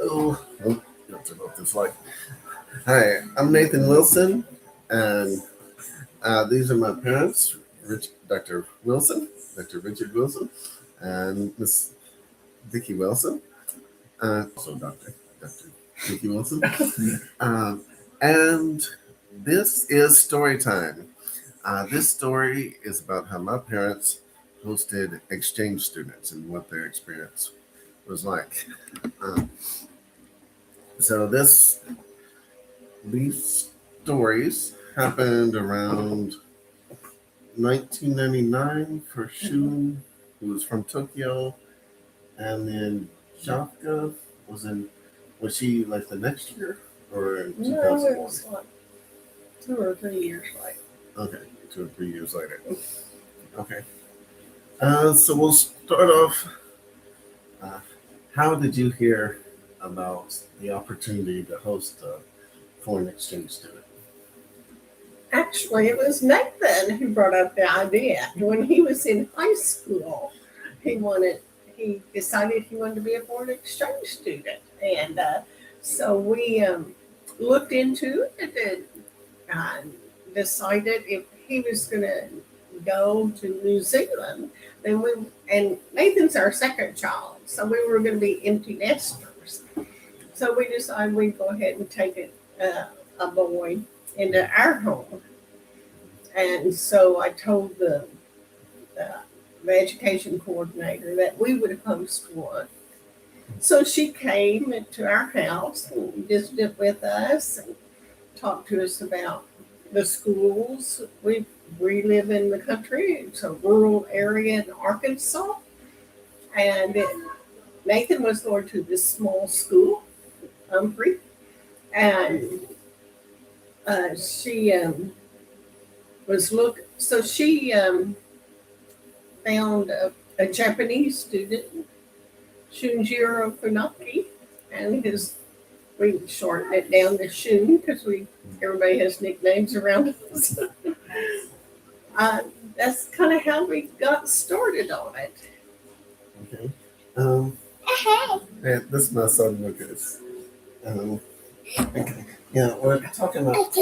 Oh, that's about this like. Hi, I'm Nathan Wilson, and these are my parents, Dr. Wilson, Dr. Richard Wilson, and Miss Vicki Wilson. Also, Dr. Vicki Wilson. um, and this is Storytime. This story is about how my parents hosted exchange students and what their experience was like. Uh, so these stories happened around 1999 for Shun, who was from Tokyo, and then Shafka was she like the next year or in No, it was like 2 or 3 years later. Okay, 2 or 3 years later. Okay. So we'll start off. Uh, how did you hear about the opportunity to host a foreign exchange student? Actually, it was Nathan who brought up the idea. When he was in high school, he wanted, he decided he wanted to be a foreign exchange student. And so we looked into it and decided if he was going to go to New Zealand, then and Nathan's our second child, so we were going to be empty nesters. So we decided we'd go ahead and take a boy into our home. And so I told uh, the education coordinator that we would host one. So she came to our house and visited with us and talked to us about the schools. We live in the country. It's a rural area in Arkansas. And Nathan was going to this small school, Humphrey. And she so she found a Japanese student, Shunjiro Funaki, and we shortened it down to Shun because everybody has nicknames around us. That's kind of how we got started on it. Okay. This is my son Lucas. Okay. Yeah, we're talking about.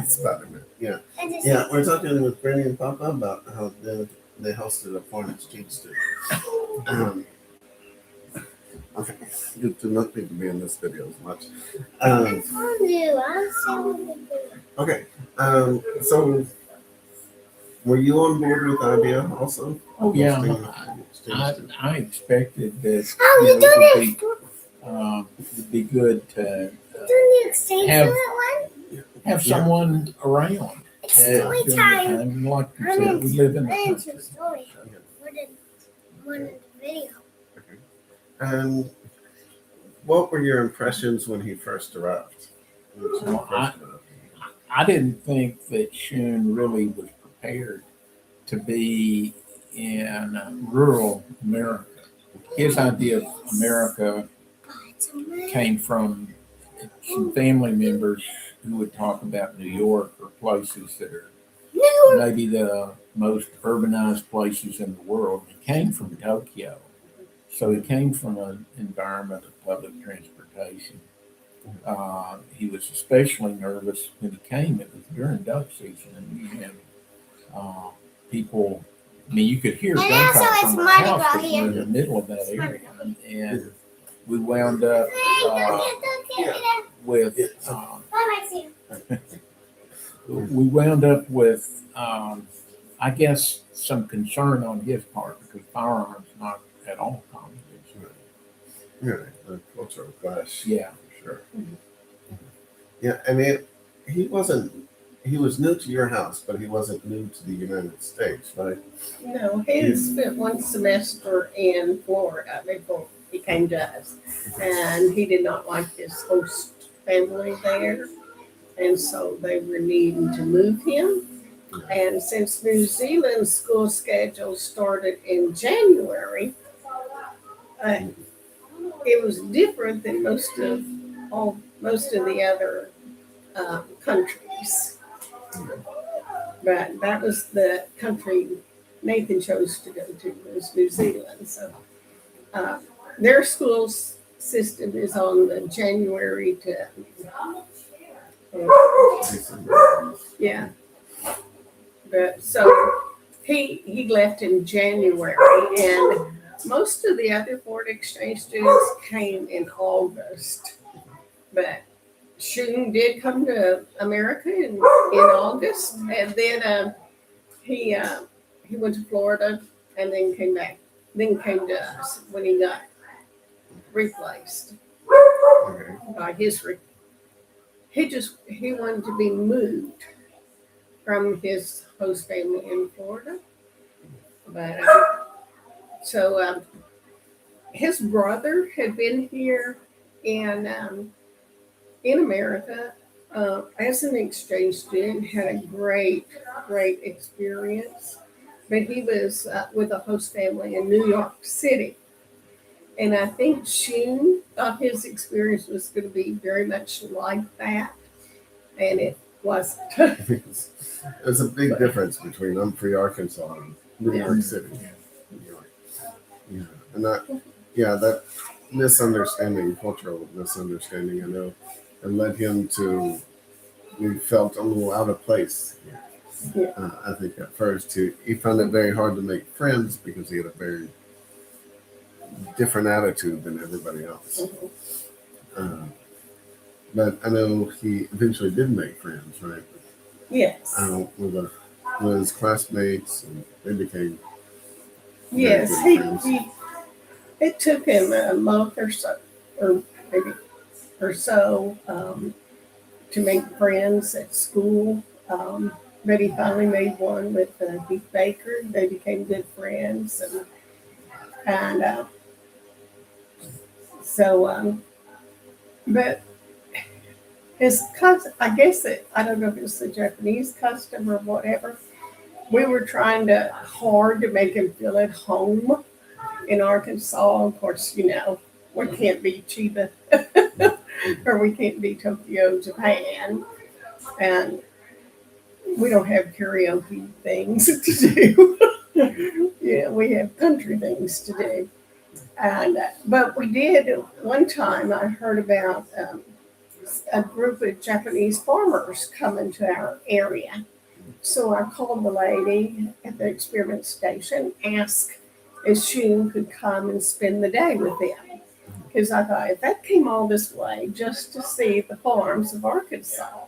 Spider-Man. Yeah. Yeah, we're talking with Granny and Papa about how they hosted a foreign exchange student. Okay, you do not need to be in this video as much. I told you, I'll say okay, so were you on board with the idea also? Oh yeah, I expected that it'd be good to have someone around. It's story time. Like you said, we live in the country. Story. More than the video. Okay. And what were your impressions when he first arrived? I didn't think that Shun really was prepared to be in rural America. His idea of America came from some family members who would talk about New York or places that are maybe the most urbanized places in the world. He came from Tokyo, so he came from an environment of public transportation. He was especially nervous when he came. It was during duck season, and you had people. I mean, you could hear gunfire from the house because we're in the middle of that area, and we wound up with. We wound up with, I guess, some concern on his part because firearms not at all common. Yeah, the cultural clash. Yeah, sure. Yeah, I mean, he was new to your house, but he wasn't new to the United States, right? No, he spent one semester in Florida before he came to us, and he did not like his host family there, and so they were needing to move him. And since New Zealand's school schedule started in January, it was different than most of the other countries. But that was the country Nathan chose to go to, was New Zealand. So their school system is on the January to yeah. But so he left in January, and most of the other foreign exchange students came in August. But Shun did come to America in August, and then he he went to Florida, and then came back. Then came to us when he got replaced Okay. by his. He wanted to be moved from his host family in Florida, but his brother had been here in America as an exchange student, had a great experience. But he was with a host family in New York City. And I think Shun thought his experience was going to be very much like that. And it wasn't. There's a big difference between Humphrey, Arkansas, and New York City. New York. Yeah, and that cultural misunderstanding, I know, it led him to. We felt a little out of place. Yeah. I think at first he found it very hard to make friends because he had a very different attitude than everybody else. Mhm. But I know he eventually did make friends, right? Yes. With his classmates, and they became Yes. very good friends. It took him a month or so, or maybe or so, to make friends at school. But he finally made one with Heath Baker. They became good friends, and so. But I guess I don't know if it's the Japanese custom or whatever. We were trying hard to make him feel at home in Arkansas. Of course, we can't be Chiba or we can't be Tokyo, Japan, and we don't have karaoke things to do. We have country things to do. And but we did one time. I heard about a group of Japanese farmers coming to our area. So I called the lady at the experiment station, asked if Shun could come and spend the day with them. Because I thought if that came all this way just to see the farms of Arkansas,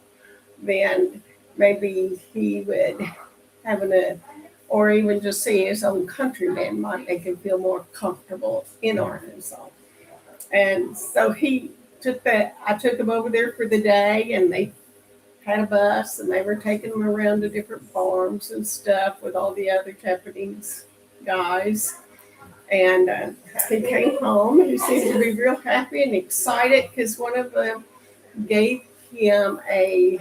then maybe he would or even just see his own countrymen might make him feel more comfortable in Arkansas. And so I took him over there for the day, and they had a bus, and they were taking him around to different farms and stuff with all the other Japanese guys. And he came home. He seemed to be real happy and excited because one of them gave him a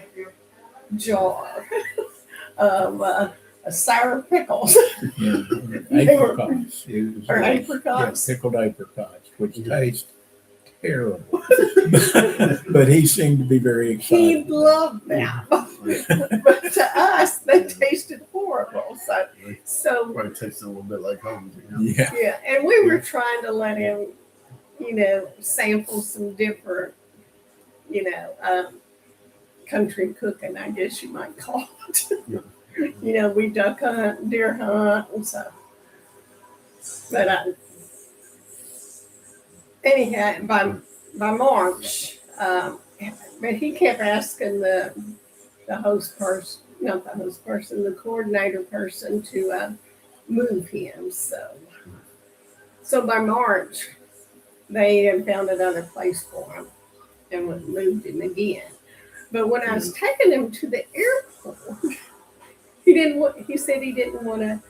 jar of sour pickles. Yeah, apricots. Or apricots. Yeah, pickled apricots, which taste terrible. But he seemed to be very He excited. loved them. But to us, they tasted horrible. So Probably tastes a little bit like home. Yeah. and we were trying to let him, sample some different, country cooking, I guess you might call it. We duck hunt, deer hunt, and so. But anyhow, by March, but he kept asking the host person, not the host person, the coordinator person to move him. So by March, they had found another place for him and moved him again. But when I was taking him to the airport, he said he didn't want to.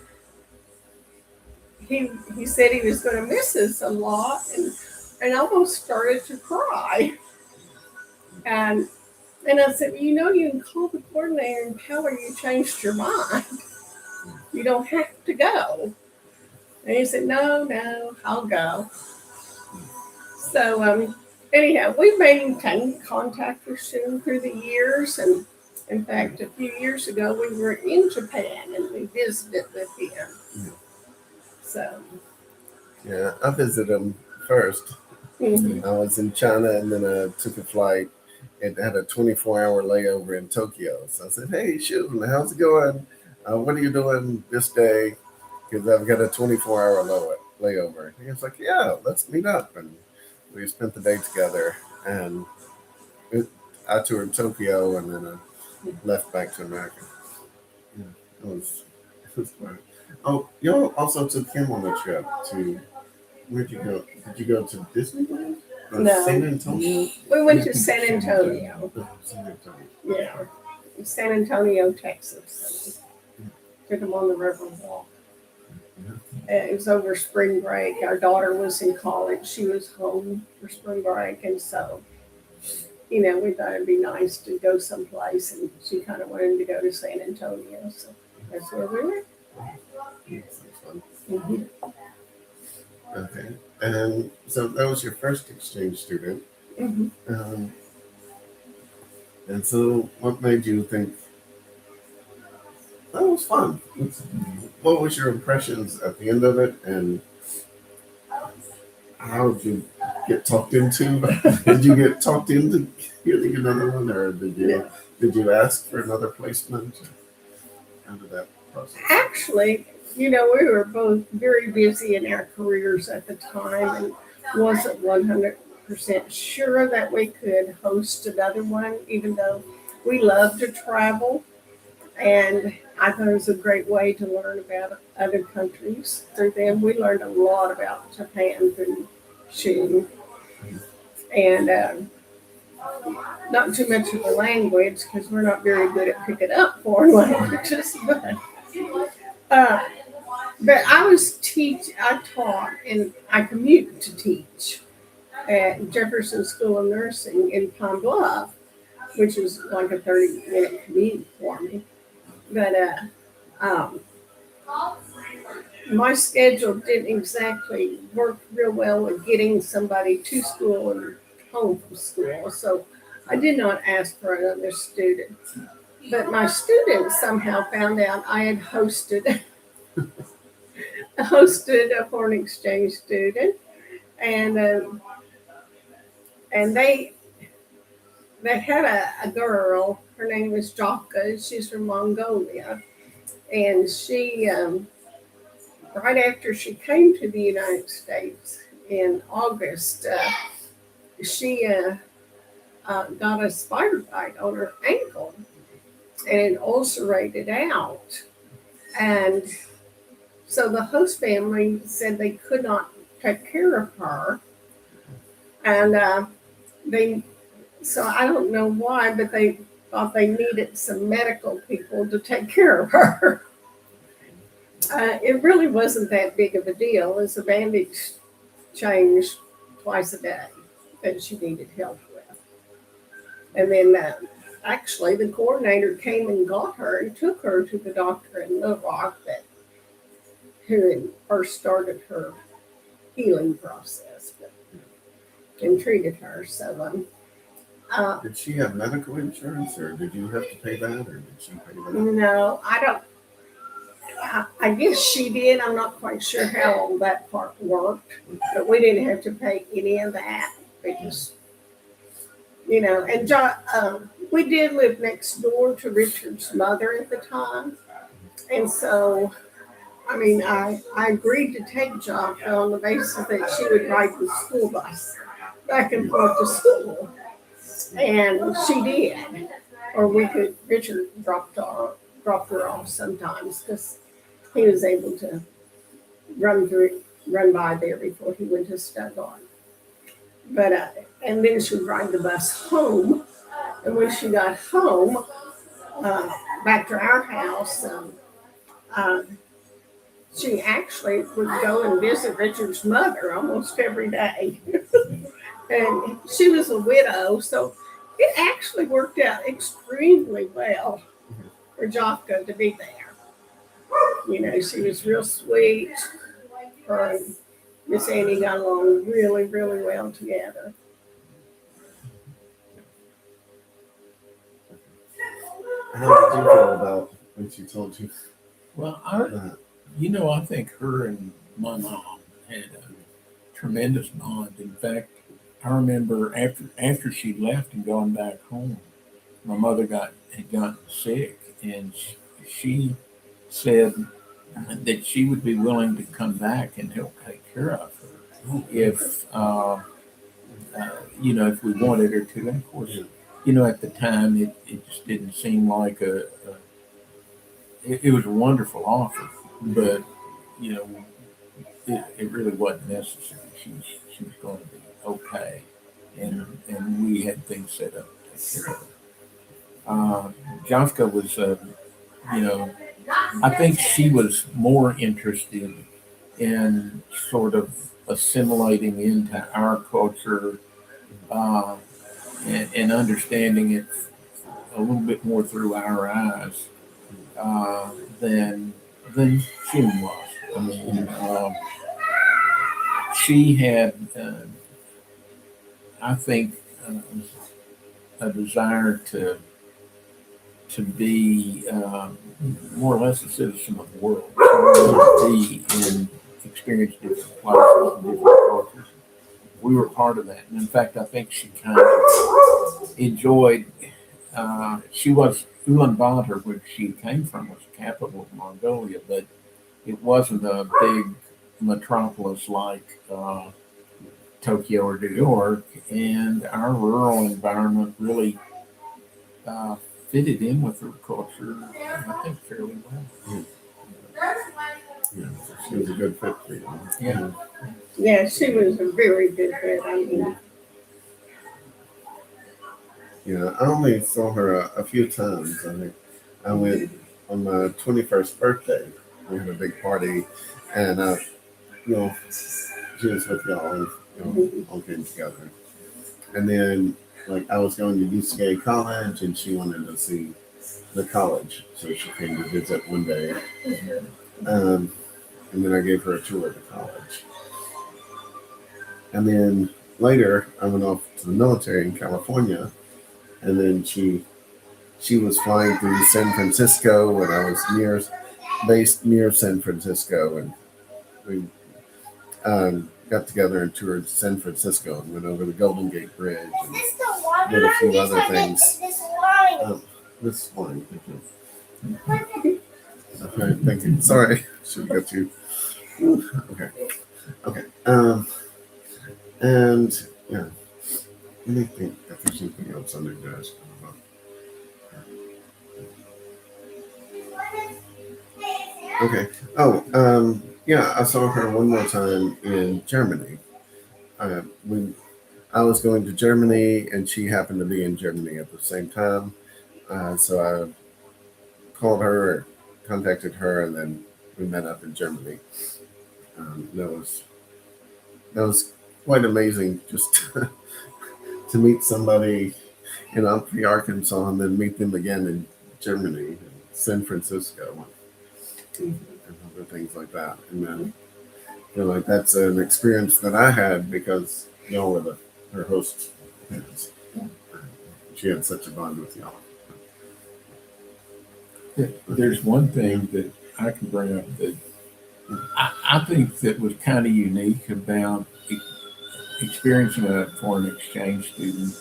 He said he was going to miss us a lot, and almost started to cry. And I said, well, you can call the coordinator and tell her you changed your mind. You don't have to go. And he said, no, I'll go. So anyhow, we maintained contact with Shun through the years, and in fact, a few years ago, we were in Japan and we visited with him. So. Yeah, I visited him first. Mhm. I was in China and then I took a flight. It had a 24-hour layover in Tokyo. So I said, "Hey, Shun, how's it going? What are you doing this day? Because I've got a 24-hour layover." And he was like, "Yeah, let's meet up." And we spent the day together. And it, I toured Tokyo and then I left back to America. Yeah, it was fun. Oh, you also took him on a trip to, where'd you go? Did you go to Disneyland? Or No. San Antonio? We went to San Antonio. Oh, San Antonio. Yeah, San Antonio, Texas. Took them on the river walk. It was over spring break. Our daughter was in college. She was home for spring break. And so, we thought it'd be nice to go someplace. And she kind of wanted to go to San Antonio. So that's where we went. That's fun. Mhm. Okay. And so that was your first exchange student. Mhm. Um, and so what made you think that was fun? What was your impressions at the end of it? And how did you get talked into? Did you get talked into getting another one, or did you ask for another placement? How did that process? Actually, we were both very busy in our careers at the time and wasn't 100% sure that we could host another one, even though we love to travel. And I thought it was a great way to learn about other countries through them. We learned a lot about Japan through Shun. And not too much of the language because we're not very good at picking up foreign languages. Uh, but I taught, and I commute to teach at Jefferson School of Nursing in Pine Bluff, which is like a 30-minute commute for me. But um, my schedule didn't exactly work real well with getting somebody to school and home from school. So I did not ask for another student. But my students somehow found out I had hosted a foreign exchange student, and they had a girl. Her name was Jaka. She's from Mongolia, and she right after she came to the United States in August, she got a spider bite on her ankle, and it ulcerated out, and so the host family said they could not take care of her, and they. So I don't know why, but they thought they needed some medical people to take care of her. It really wasn't that big of a deal. It was a bandage change twice a day that she needed help with. And then actually the coordinator came and got her and took her to the doctor in Little Rock who had first started her healing process and treated her. So Did she have medical insurance, or did you have to pay that, or did she pay that? no, I don't. I guess she did. I'm not quite sure how all that part worked, but we didn't have to pay any of that because, and we did live next door to Richard's mother at the time. And so, I mean, I agreed to take Jocko on the basis that she would ride the school bus back and forth to school. And she did. Or Richard dropped her off sometimes because he was able to run by there before he went to Stuttgart. But and then she'd ride the bus home, and when she got home, back to our house, uh, she actually would go and visit Richard's mother almost every day. And she was a widow, so it actually worked out extremely well for Jocko to be there. She was real sweet. Her and Miss Annie got along really, really well together. How did you feel about when she told you Well, that? I think her and my mom had tremendous bond. In fact, I remember after she left and gone back home, my mother had gotten sick, and she said that she would be willing to come back and help take care of her if if we wanted her to. And of course, at the time it just didn't seem like it was a wonderful offer, but you know it really wasn't necessary. She was going to be okay, and we had things set up to take care of her. Jafka was, I think she was more interested in sort of assimilating into our culture uh, and understanding it a little bit more through our eyes uh, than June was. I mean, she had, I think, a desire to be more or less a citizen of the world, to be in experience different places and different cultures. We were part of that, and in fact, I think she kind of enjoyed. She was Ulaanbaatar, where she came from, was the capital of Mongolia, but it wasn't a big metropolis like Tokyo or New York, and our rural environment really uh, fitted in with her culture, I think, fairly well. Yeah, she was a good fit for you. Yeah. Yeah, she was a very good fit. I mean, Yeah, I only saw her a few times. I think I went on my 21st birthday. We had a big party, and you know, she was with y'all, and all came together. And then, like, I was going to UCA College, and she wanted to see the college, so she came to visit one day. Um, and then I gave her a tour of the college. And then later, I went off to the military in California, and then she was flying through San Francisco, and I was based near San Francisco, and we got together and toured San Francisco and went over the Golden Gate Bridge and did a few other things. This wine, thank you. Okay, thank you. Sorry, should have got you. Okay, okay. And yeah, let me think if there's anything else on there, guys. Okay. Oh, yeah, I saw her one more time in Germany. We I was going to Germany, and she happened to be in Germany at the same time. So I called her, contacted her, and then we met up in Germany. That was quite amazing, just to meet somebody in Amphi, Arkansas, and then meet them again in Germany, San Francisco, and other things like that. And then like that's an experience that I had because y'all were her host parents. She had such a bond with y'all. There's one thing that I can bring up that I think that was kind of unique about experiencing a foreign exchange student.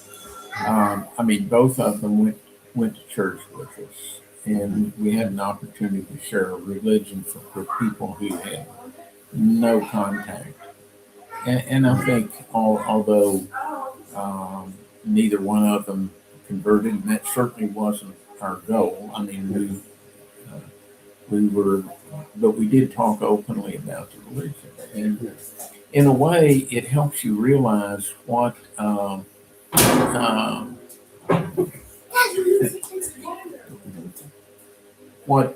I mean, both of them went to church with us, and we had an opportunity to share a religion with people who had no contact. And I think, although neither one of them converted, and that certainly wasn't our goal. I mean, we were, but we did talk openly about the religion, and in a way, it helps you realize what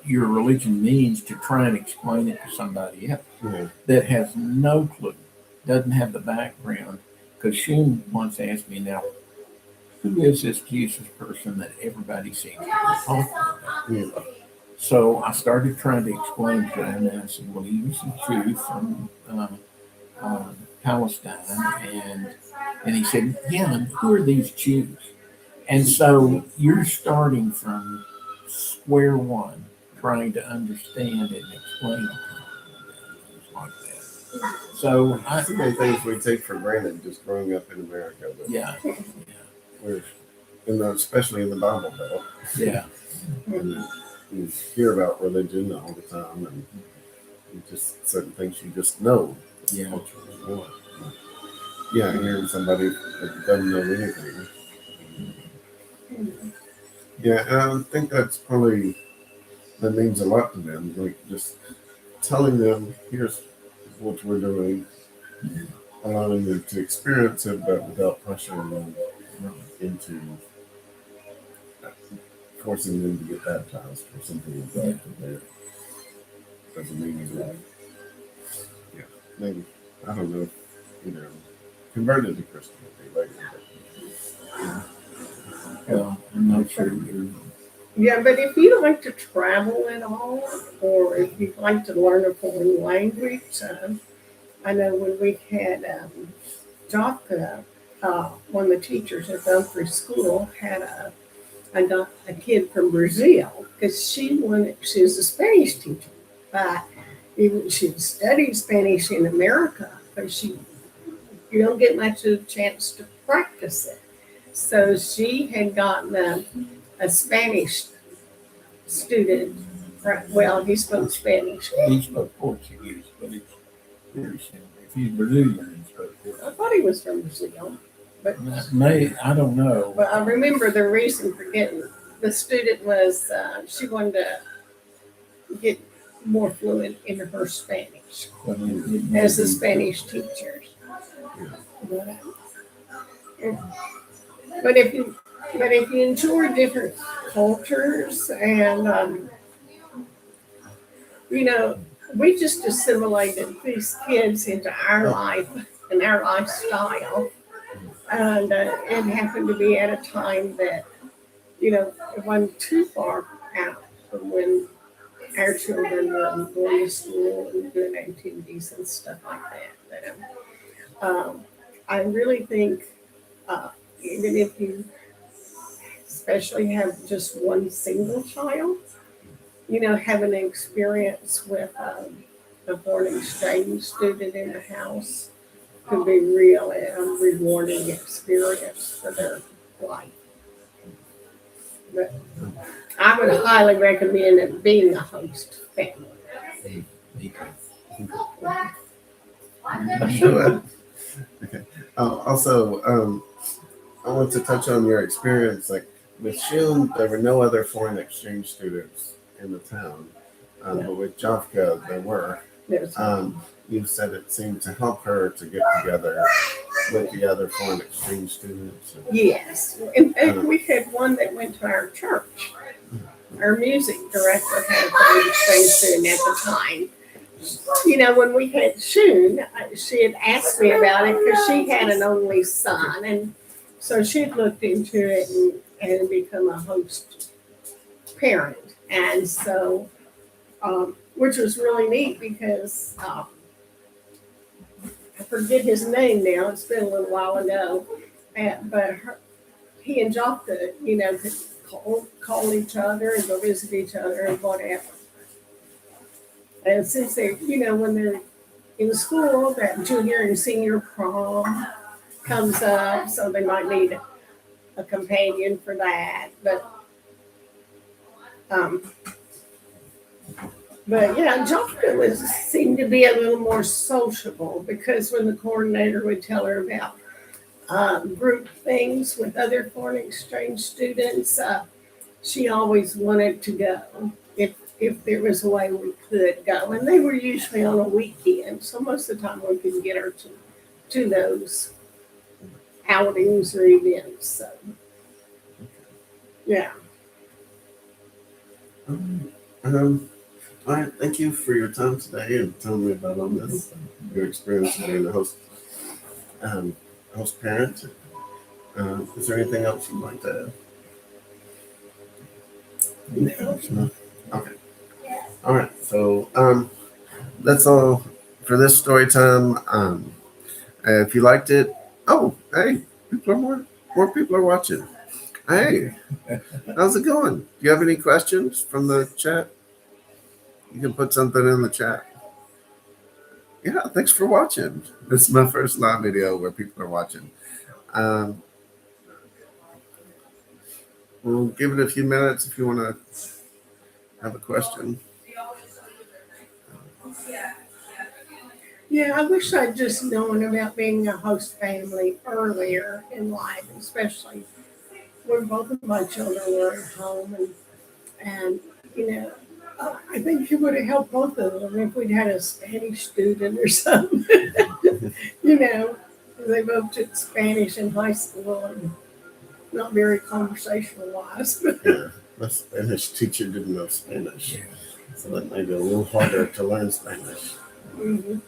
your religion means to try and explain it to somebody else that has no clue, doesn't have the background. Because Shun once asked me, now, who is this Jesus person that everybody seems to be talking about? So I started trying to explain to him, and I said, well, he was a Jew from Palestine, and he said, yeah, and who are these Jews? And so you're starting from square one, trying to understand and explain things like that. So So many things we take for granted just growing up in America, but yeah, we're especially in the Bible Belt, yeah, and you hear about religion all the time, and you just certain things you just know. yeah. Culturally more. Yeah, hearing somebody that doesn't know anything. Yeah, and I think that's probably that means a lot to them. Like just telling them, here's what we're doing, allowing them to experience it, but without pressuring them into forcing them to get baptized or something like that. That doesn't mean anything. Yeah, maybe I don't know. You know, converted to Christianity later. Well, I'm not sure you're. Yeah, but if you like to travel at all, or if you'd like to learn a foreign language, I know when we had Jopka, one of the teachers at Humphrey School had a kid from Brazil because she was a Spanish teacher, but even she studied Spanish in America, but you don't get much of a chance to practice it. So she had gotten a Spanish student. Right, well, he spoke Spanish. He spoke Portuguese, but it's very similar. If he's Brazilian, he spoke I Portuguese. thought he was from Brazil, but I don't know. I remember the reason for getting the student was she wanted to get more fluent in her Spanish But it may as a be- Spanish teacher. But, but if you enjoy different cultures and you know, we just assimilated these kids into our life and our lifestyle, and it happened to be at a time that it wasn't too far out from when our children were going to school and doing activities and stuff like that. But I really think even if you especially have just one single child, having an experience with a foreign exchange student in the house could be really a rewarding experience for their life. But I would highly recommend it being a host family. Sure. Okay. Also, I want to touch on your experience. Like with Shun, there were no other foreign exchange students in the town, but with Jafka, there were. You said it seemed to help her to get together with the other foreign exchange students. Yes. In fact, we had one that went to our church. Our music director had a foreign exchange student at the time. When we had Shun, she had asked me about it because she had an only son. And so she had looked into it and become a host parent. And so, which was really neat because I forget his name now. It's been a little while ago. But he and Jopka, could call each other and go visit each other and whatever. And since they, when they're in school, that junior and senior prom comes up, so they might need a companion for that. But yeah, Jopka seemed to be a little more sociable because when the coordinator would tell her about group things with other foreign exchange students, she always wanted to go if there was a way we could go. And they were usually on a weekend, so most of the time we could get her to those outings or events. So, yeah. All right, thank you for your time today and telling me about all this, your experience being a host parent. Is there anything else you'd like to add? No? Okay. All right. So that's all for this story time. If you liked it, hey, more people are watching. Hey, how's it going? Do you have any questions from the chat? You can put something in the chat. Yeah, thanks for watching. This is my first live video where people are watching. Um, we'll give it a few minutes if you want to have a question. Yeah, I wish I'd just known about being a host family earlier in life, especially when both of my children were at home, and you know, I think it would have helped both of them if we'd had a Spanish student or something. you know, they both took Spanish in high school and not very conversational wise. Yeah, my Spanish teacher didn't know Spanish, Yeah. so that made it a little harder to learn Spanish. Mhm.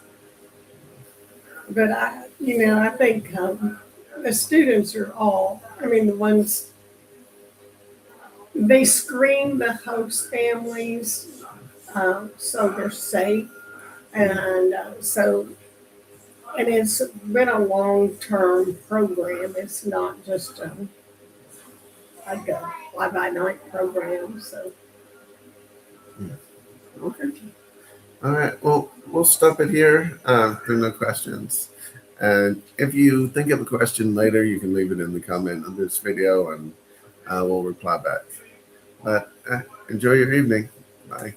But I think the students are all, I mean, the ones, they screen the host families so they're safe. And and it's been a long term program. It's not just like a fly by night program. So, Okay. All right. Well, we'll stop it here. If there are no questions. And if you think of a question later, you can leave it in the comment of this video and we'll reply back. But enjoy your evening. Bye.